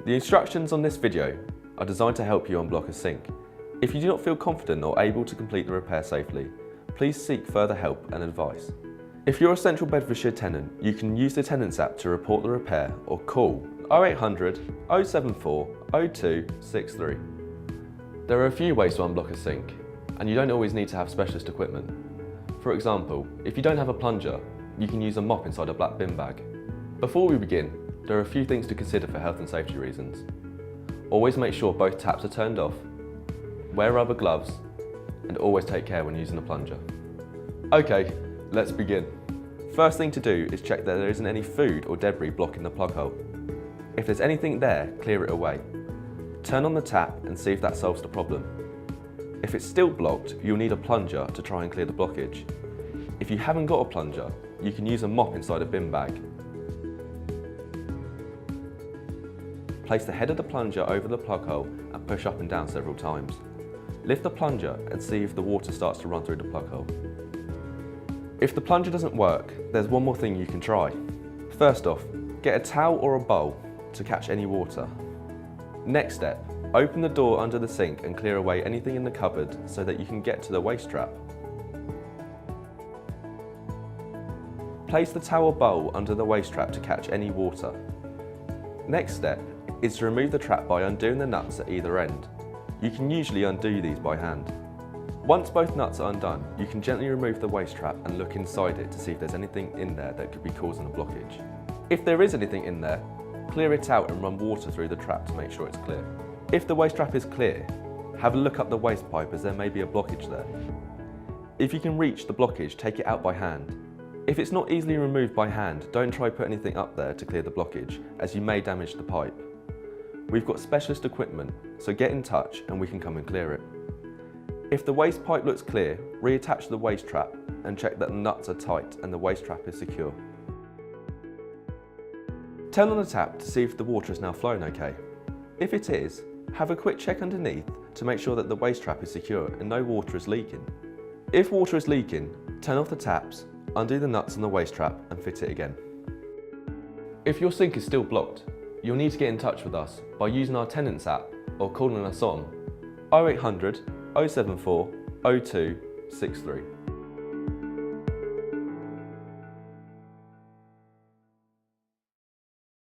The instructions on this video are designed to help you unblock a sink. If you do not feel confident or able to complete the repair safely, please seek further help and advice. If you're a Central Bedfordshire tenant, you can use the Tenants app to report the repair or call 0800 074 0263. There are a few ways to unblock a sink, and you don't always need to have specialist equipment. For example, if you don't have a plunger, you can use a mop inside a black bin bag. Before we begin, there are a few things to consider for health and safety reasons. Always make sure both taps are turned off, wear rubber gloves, and always take care when using a plunger. Okay, let's begin. First thing to do is check that there isn't any food or debris blocking the plug hole. If there's anything there, clear it away. Turn on the tap and see if that solves the problem. If it's still blocked, you'll need a plunger to try and clear the blockage. If you haven't got a plunger, you can use a mop inside a bin bag. Place the head of the plunger over the plug hole and push up and down several times. Lift the plunger and see if the water starts to run through the plug hole. If the plunger doesn't work, there's one more thing you can try. First off, get a towel or a bowl to catch any water. Next step, open the door under the sink and clear away anything in the cupboard so that you can get to the waste trap. Place the towel or bowl under the waste trap to catch any water. Next step is to remove the trap by undoing the nuts at either end. You can usually undo these by hand. Once both nuts are undone, you can gently remove the waste trap and look inside it to see if there's anything in there that could be causing a blockage. If there is anything in there, clear it out and run water through the trap to make sure it's clear. If the waste trap is clear, have a look up the waste pipe as there may be a blockage there. If you can reach the blockage, take it out by hand. If it's not easily removed by hand, don't try put anything up there to clear the blockage, as you may damage the pipe. We've got specialist equipment, so get in touch and we can come and clear it. If the waste pipe looks clear, reattach the waste trap and check that the nuts are tight and the waste trap is secure. Turn on the tap to see if the water is now flowing okay. If it is, have a quick check underneath to make sure that the waste trap is secure and no water is leaking. If water is leaking, turn off the taps, undo the nuts on the waste trap and fit it again. If your sink is still blocked, you'll need to get in touch with us by using our Tenants app or calling us on 0800 074 0263.